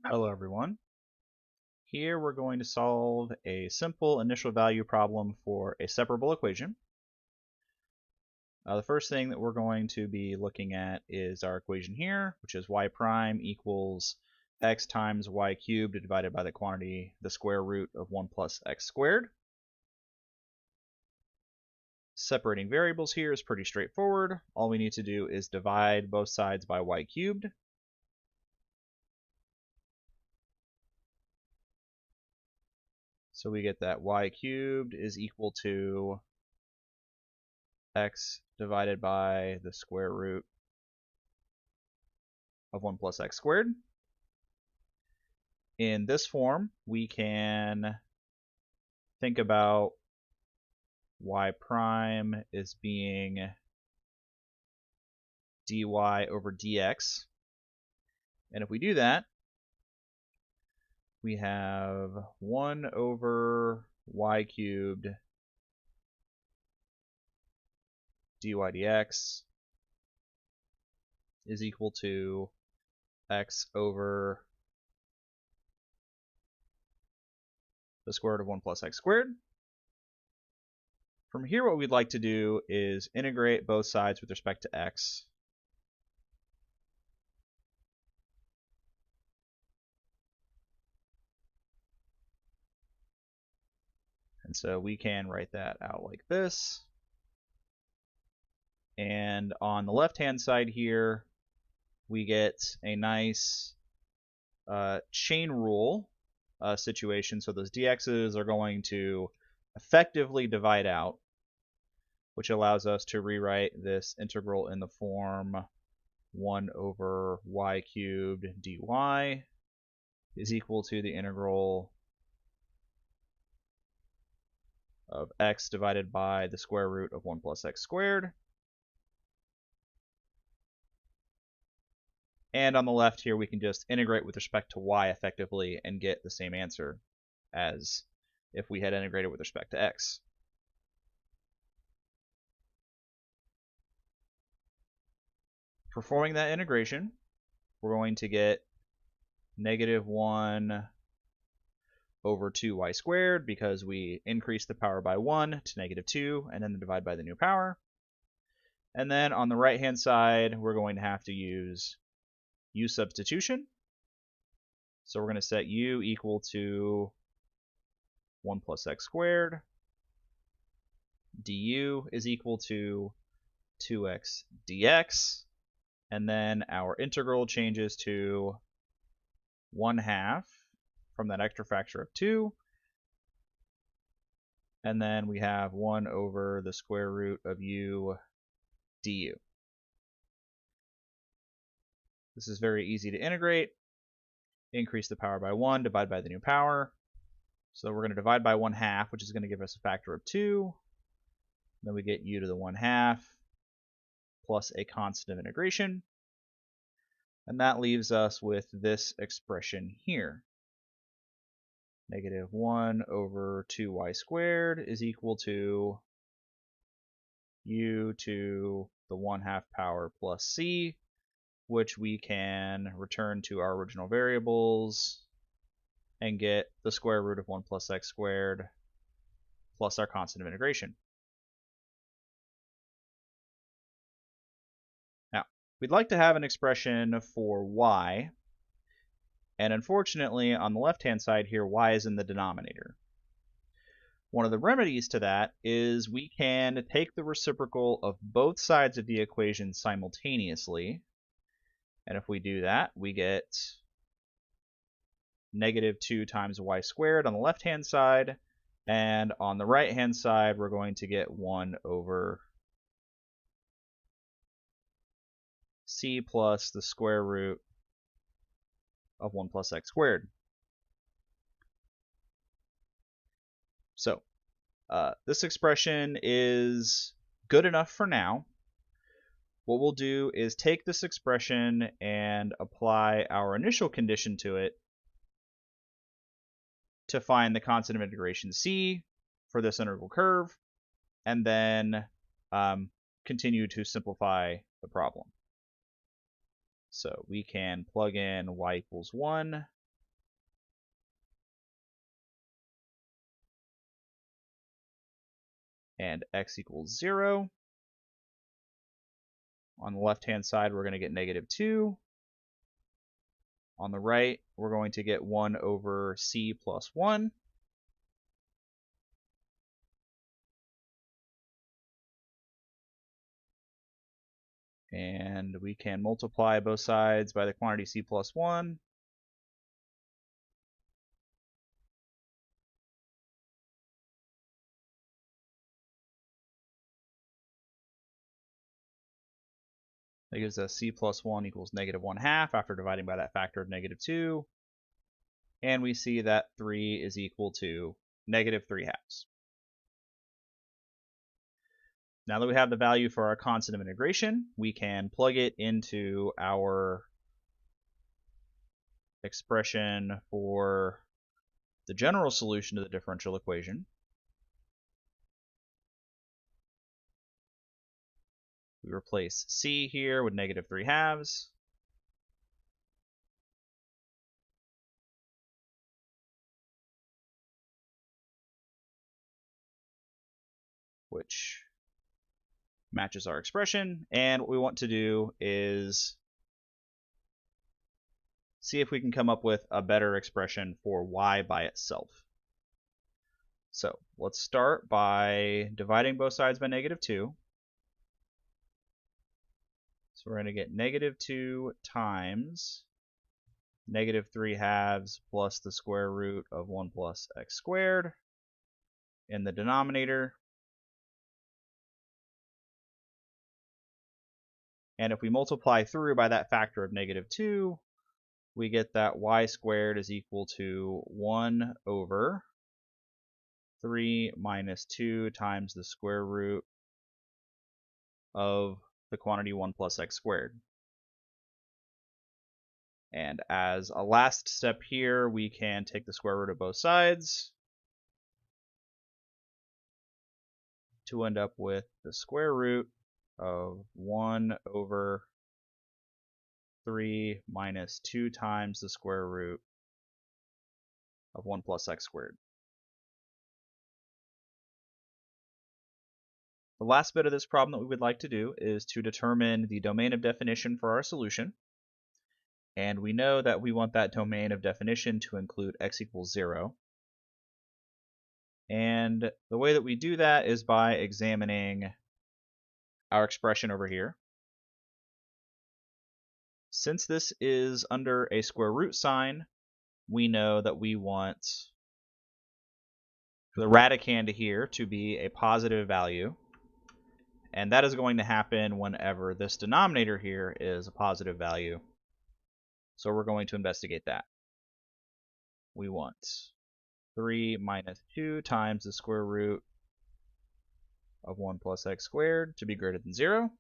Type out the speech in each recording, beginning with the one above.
Hello everyone. Here we're going to solve a simple initial value problem for a separable equation. The first thing that we're going to be looking at is our equation here, which is y prime equals x times y cubed divided by the quantity, the square root of 1 plus x squared. Separating variables here is pretty straightforward. All we need to do is divide both sides by y cubed. So we get that y cubed is equal to x divided by the square root of 1 plus x squared. In this form, we can think about y prime as being dy over dx. And if we do that, we have 1 over y cubed dy dx is equal to x over the square root of 1 plus x squared. From here, what we'd like to do is integrate both sides with respect to x. And so we can write that out like this. And on the left-hand side here, we get a nice chain rule situation. So those dx's are going to effectively divide out, which allows us to rewrite this integral in the form 1 over y cubed dy is equal to the integral of x divided by the square root of 1 plus x squared. And on the left here, we can just integrate with respect to y effectively and get the same answer as if we had integrated with respect to x. Performing that integration, we're going to get negative 1 over 2y squared because we increased the power by 1 to negative 2 and then divide by the new power. And then on the right-hand side, we're going to have to use u substitution. So we're going to set u equal to 1 plus x squared. Du is equal to 2x dx. And then our integral changes to 1/2 from that extra factor of 2. And then we have 1 over the square root of u du. This is very easy to integrate. Increase the power by 1, divide by the new power. So we're going to divide by 1/2, which is going to give us a factor of 2. Then we get u to the 1/2 plus a constant of integration. And that leaves us with this expression here. Negative 1 over 2y squared is equal to u to the 1/2 power plus c, which we can return to our original variables and get the square root of 1 plus x squared plus our constant of integration. Now, we'd like to have an expression for y, and unfortunately on the left-hand side here, y is in the denominator. One of the remedies to that is we can take the reciprocal of both sides of the equation simultaneously. And if we do that, we get negative 2 times y squared on the left-hand side. And on the right-hand side, we're going to get 1 over c plus the square root of 1 plus x squared. So this expression is good enough for now. What we'll do is take this expression and apply our initial condition to it to find the constant of integration c for this integral curve, and then continue to simplify the problem. So we can plug in y equals 1 and x equals 0. On the left-hand side, we're going to get negative 2. On the right, we're going to get 1 over c plus 1. And we can multiply both sides by the quantity c plus 1. That gives us c plus 1 equals negative 1/2 after dividing by that factor of negative 2. And we see that 3 is equal to negative 3/2. Now that we have the value for our constant of integration, we can plug it into our expression for the general solution to the differential equation. We replace c here with negative 3/2. Which matches our expression. And what we want to do is see if we can come up with a better expression for y by itself. So let's start by dividing both sides by negative 2. So we're going to get negative 2 times negative 3/2 plus the square root of 1 plus x squared in the denominator. And if we multiply through by that factor of negative 2, we get that y squared is equal to 1 over 3 minus 2 times the square root of the quantity 1 plus x squared. And as a last step here, we can take the square root of both sides to end up with the square root of 1 over 3 minus 2 times the square root of 1 plus x squared. The last bit of this problem that we would like to do is to determine the domain of definition for our solution. And we know that we want that domain of definition to include x equals 0. And the way that we do that is by examining our expression over here. Since this is under a square root sign, we know that we want the radicand here to be a positive value. And that is going to happen whenever this denominator here is a positive value. So we're going to investigate that. We want 3 minus 2 times the square root of 1 plus x squared to be greater than 0.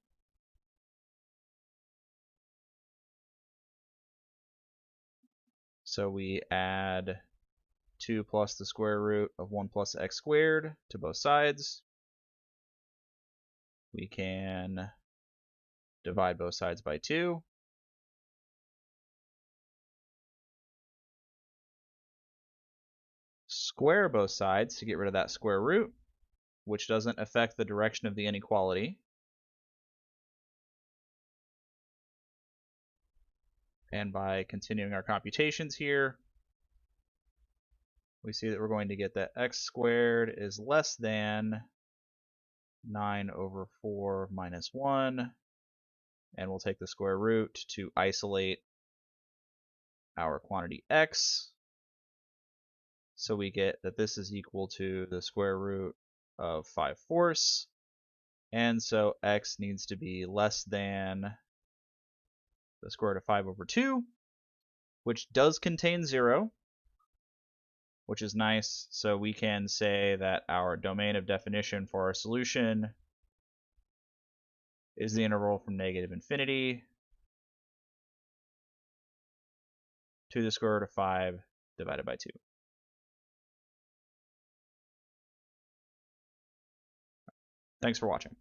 So we add 2 plus the square root of 1 plus x squared to both sides. We can divide both sides by 2. Square both sides to get rid of that square root, which doesn't affect the direction of the inequality. And by continuing our computations here, we see that we're going to get that x squared is less than 9 over 4 minus 1. And we'll take the square root to isolate our quantity x. So we get that this is equal to the square root of 5/4. And so x needs to be less than the square root of 5 over 2, which does contain 0, which is nice. So we can say that our domain of definition for our solution is the interval from negative infinity to the square root of 5 divided by 2. Thanks for watching.